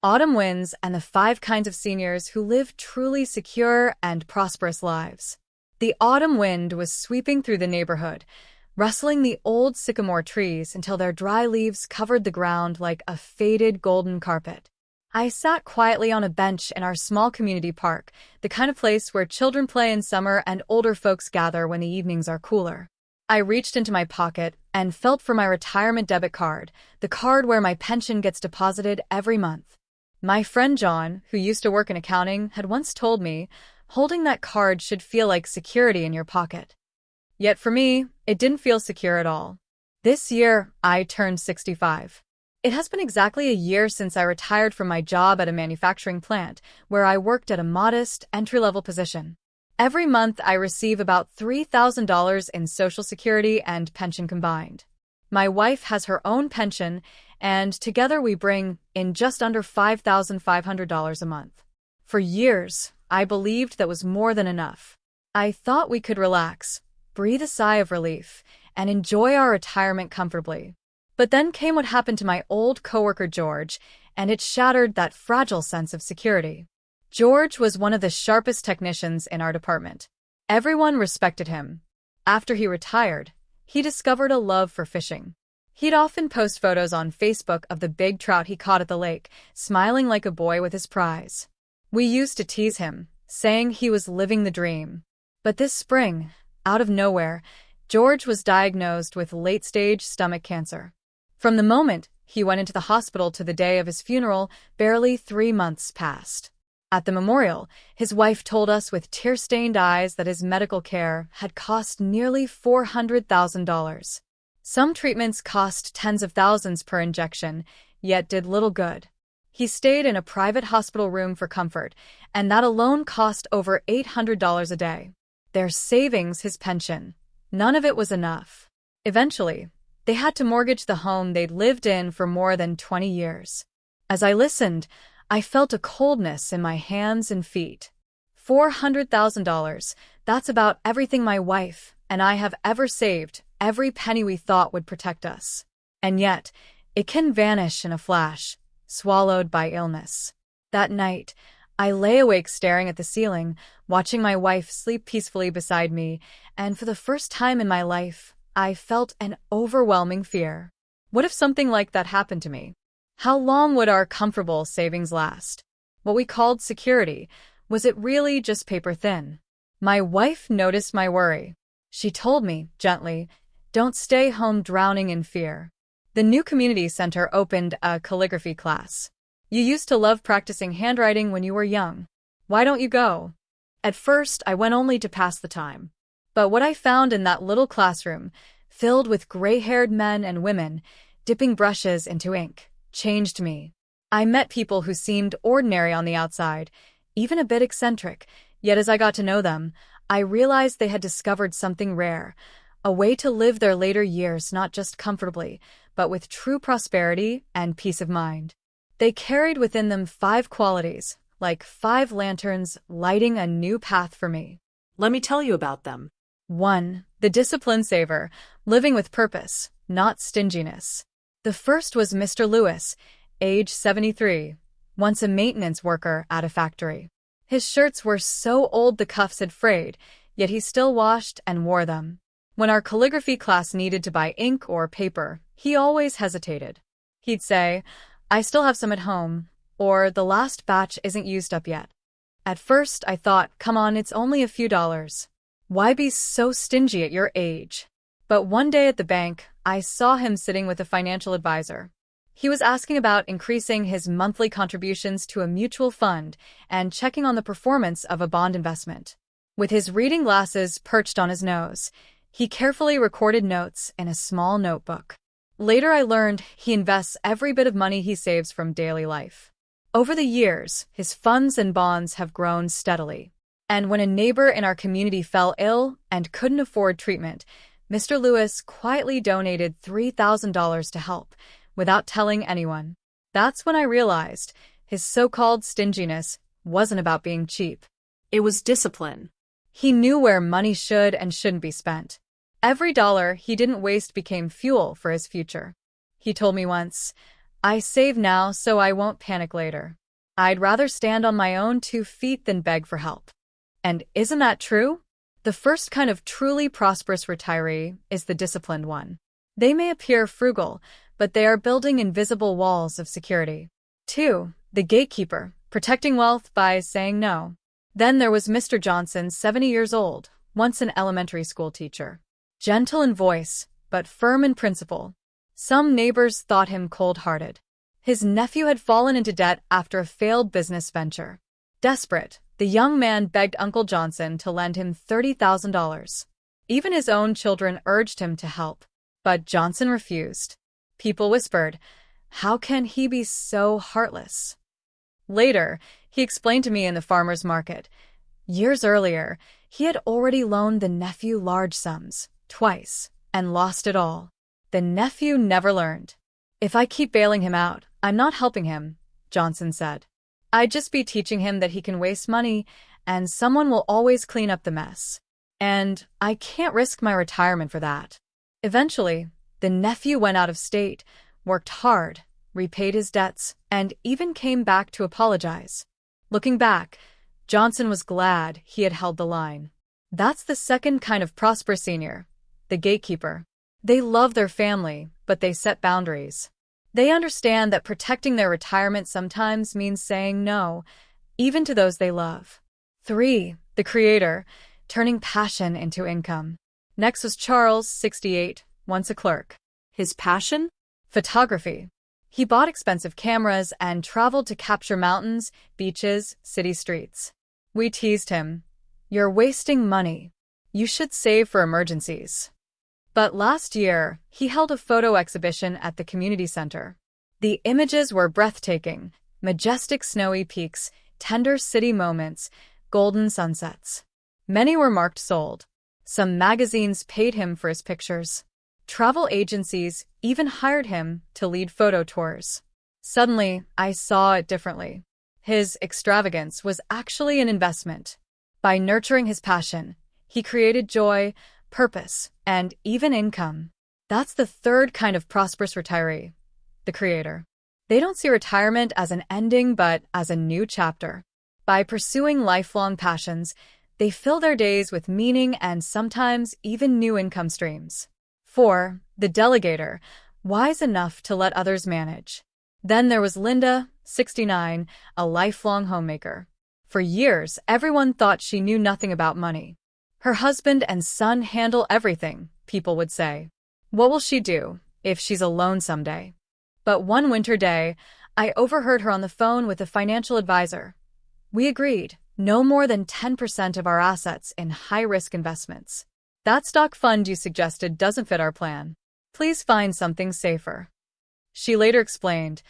Autumn winds and the 5 kinds of seniors who live truly secure and prosperous lives. The autumn wind was sweeping through the neighborhood, rustling the old sycamore trees until their dry leaves covered the ground like a faded golden carpet. I sat quietly on a bench in our small community park, the kind of place where children play in summer and older folks gather when the evenings are cooler. I reached into my pocket and felt for my retirement debit card, the card where my pension gets deposited every month. My friend John, who used to work in accounting, had once told me, holding that card should feel like security in your pocket. Yet for me, it didn't feel secure at all. This year, I turned 65. It has been exactly a year since I retired from my job at a manufacturing plant, where I worked at a modest, entry-level position. Every month, I receive about $3,000 in Social Security and pension combined. My wife has her own pension, and together we bring in just under $5,500 a month. For years, I believed that was more than enough. I thought we could relax, breathe a sigh of relief, and enjoy our retirement comfortably. But then came what happened to my old coworker George, and it shattered that fragile sense of security. George was one of the sharpest technicians in our department. Everyone respected him. After he retired, he discovered a love for fishing. He'd often post photos on Facebook of the big trout he caught at the lake, smiling like a boy with his prize. We used to tease him, saying he was living the dream. But this spring, out of nowhere, George was diagnosed with late-stage stomach cancer. From the moment he went into the hospital to the day of his funeral, barely 3 months passed. At the memorial, his wife told us with tear-stained eyes that his medical care had cost nearly $400,000. Some treatments cost tens of thousands per injection, yet did little good. He stayed in a private hospital room for comfort, and that alone cost over $800 a day. Their savings, his pension. None of it was enough. Eventually, they had to mortgage the home they'd lived in for more than 20 years. As I listened, I felt a coldness in my hands and feet. $400,000, that's about everything my wife and I have ever saved, every penny we thought would protect us. And yet, it can vanish in a flash, swallowed by illness. That night, I lay awake staring at the ceiling, watching my wife sleep peacefully beside me, and for the first time in my life, I felt an overwhelming fear. What if something like that happened to me? How long would our comfortable savings last? What we called security, was it really just paper thin? My wife noticed my worry. She told me, gently, "Don't stay home drowning in fear." The new community center opened a calligraphy class. "You used to love practicing handwriting when you were young. Why don't you go?" At first, I went only to pass the time. But what I found in that little classroom, filled with gray-haired men and women, dipping brushes into ink, changed me. I met people who seemed ordinary on the outside, even a bit eccentric, yet as I got to know them, I realized they had discovered something rare, a way to live their later years not just comfortably, but with true prosperity and peace of mind. They carried within them 5 qualities, like 5 lanterns lighting a new path for me. Let me tell you about them. 1. The discipline saver, living with purpose, not stinginess. The first was Mr. Lewis, age 73, once a maintenance worker at a factory. His shirts were so old the cuffs had frayed, yet he still washed and wore them. When our calligraphy class needed to buy ink or paper, he always hesitated. He'd say, "I still have some at home," or "The last batch isn't used up yet." At first, I thought, come on, it's only a few dollars. Why be so stingy at your age? But one day at the bank, I saw him sitting with a financial advisor. He was asking about increasing his monthly contributions to a mutual fund and checking on the performance of a bond investment. With his reading glasses perched on his nose, he carefully recorded notes in a small notebook. Later I learned he invests every bit of money he saves from daily life. Over the years, his funds and bonds have grown steadily. And when a neighbor in our community fell ill and couldn't afford treatment, Mr. Lewis quietly donated $3,000 to help, without telling anyone. That's when I realized his so-called stinginess wasn't about being cheap. It was discipline. He knew where money should and shouldn't be spent. Every dollar he didn't waste became fuel for his future. He told me once, I save now so I won't panic later. I'd rather stand on my own 2 feet than beg for help. And isn't that true? The first kind of truly prosperous retiree is the disciplined one. They may appear frugal, but they are building invisible walls of security. 2. The gatekeeper, protecting wealth by saying no. Then there was Mr. Johnson, 70 years old, once an elementary school teacher. Gentle in voice, but firm in principle. Some neighbors thought him cold-hearted. His nephew had fallen into debt after a failed business venture. Desperate, the young man begged Uncle Johnson to lend him $30,000. Even his own children urged him to help, but Johnson refused. People whispered, "How can he be so heartless?" Later, he explained to me in the farmer's market. Years earlier, he had already loaned the nephew large sums, twice, and lost it all. The nephew never learned. "If I keep bailing him out, I'm not helping him," Johnson said. "I'd just be teaching him that he can waste money, and someone will always clean up the mess. And I can't risk my retirement for that." Eventually, the nephew went out of state, worked hard, repaid his debts, and even came back to apologize. Looking back, Johnson was glad he had held the line. That's the second kind of prosperous senior, the gatekeeper. They love their family, but they set boundaries. They understand that protecting their retirement sometimes means saying no, even to those they love. 3. The creator, turning passion into income. Next was Charles, 68, once a clerk. His passion? Photography. He bought expensive cameras and traveled to capture mountains, beaches, city streets. We teased him. "You're wasting money. You should save for emergencies." But last year, he held a photo exhibition at the community center. The images were breathtaking: majestic snowy peaks, tender city moments, golden sunsets. Many were marked sold. Some magazines paid him for his pictures. Travel agencies even hired him to lead photo tours. Suddenly, I saw it differently. His extravagance was actually an investment. By nurturing his passion, he created joy, purpose, and even income. That's the third kind of prosperous retiree, the creator. They don't see retirement as an ending but as a new chapter. By pursuing lifelong passions, they fill their days with meaning and sometimes even new income streams. 4. The delegator, wise enough to let others manage. Then there was Linda, 69, a lifelong homemaker. For years, everyone thought she knew nothing about money. Her husband and son handle everything, people would say. What will she do if she's alone someday? But one winter day, I overheard her on the phone with a financial advisor. We agreed, no more than 10% of our assets in high-risk investments. That stock fund you suggested doesn't fit our plan. Please find something safer. She later explained,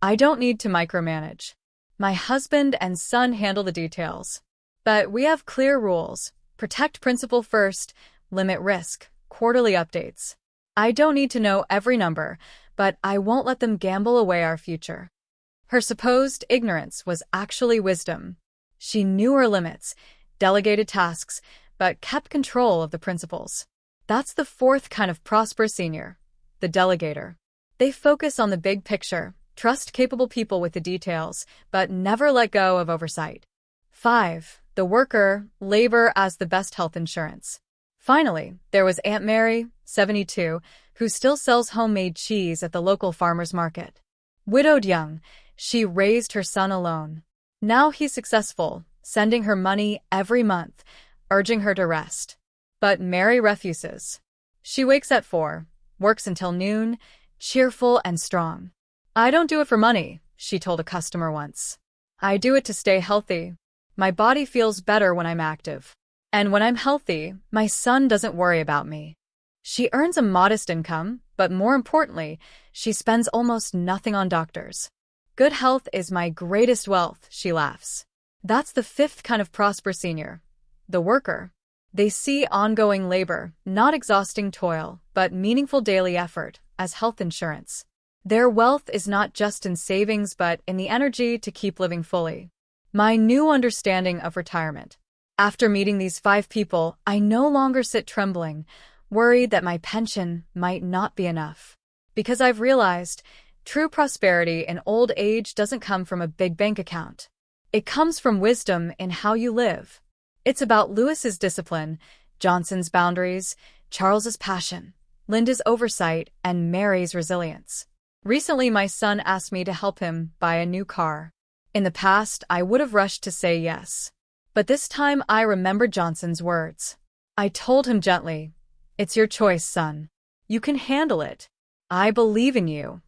"I don't need to micromanage. My husband and son handle the details. But we have clear rules. Protect principal first, limit risk, quarterly updates. I don't need to know every number, but I won't let them gamble away our future." Her supposed ignorance was actually wisdom. She knew her limits, delegated tasks, but kept control of the principles. That's the fourth kind of prosperous senior, the delegator. They focus on the big picture, trust capable people with the details, but never let go of oversight. 5. The worker, labor as the best health insurance. Finally, there was Aunt Mary, 72, who still sells homemade cheese at the local farmer's market. Widowed young, she raised her son alone. Now he's successful, sending her money every month, urging her to rest. But Mary refuses. She wakes at 4, works until noon, cheerful and strong. "I don't do it for money," she told a customer once. "I do it to stay healthy. My body feels better when I'm active. And when I'm healthy, my son doesn't worry about me." She earns a modest income, but more importantly, she spends almost nothing on doctors. "Good health is my greatest wealth," she laughs. That's the fifth kind of prosperous senior, the worker. They see ongoing labor, not exhausting toil, but meaningful daily effort, as health insurance. Their wealth is not just in savings but in the energy to keep living fully. My new understanding of retirement. After meeting these 5 people, I no longer sit trembling, worried that my pension might not be enough. Because I've realized True prosperity in old age doesn't come from a big bank account. It comes from wisdom in how you live. It's about Lewis's discipline, Johnson's boundaries, Charles's passion, Linda's oversight, and Mary's resilience. Recently, my son asked me to help him buy a new car. In the past, I would have rushed to say yes. But this time, I remembered Johnson's words. I told him gently, "It's your choice, son. You can handle it. I believe in you."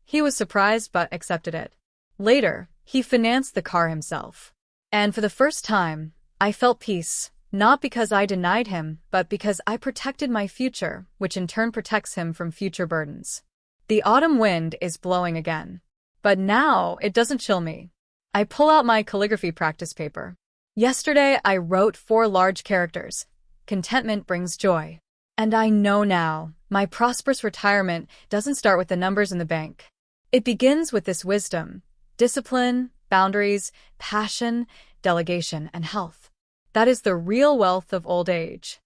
He was surprised but accepted it. Later, he financed the car himself. And for the first time, I felt peace, not because I denied him, but because I protected my future, which in turn protects him from future burdens. The autumn wind is blowing again. But now it doesn't chill me. I pull out my calligraphy practice paper. Yesterday, I wrote 4 large characters. Contentment brings joy. And I know now, my prosperous retirement doesn't start with the numbers in the bank. It begins with this wisdom, discipline, boundaries, passion, delegation, and health. That is the real wealth of old age.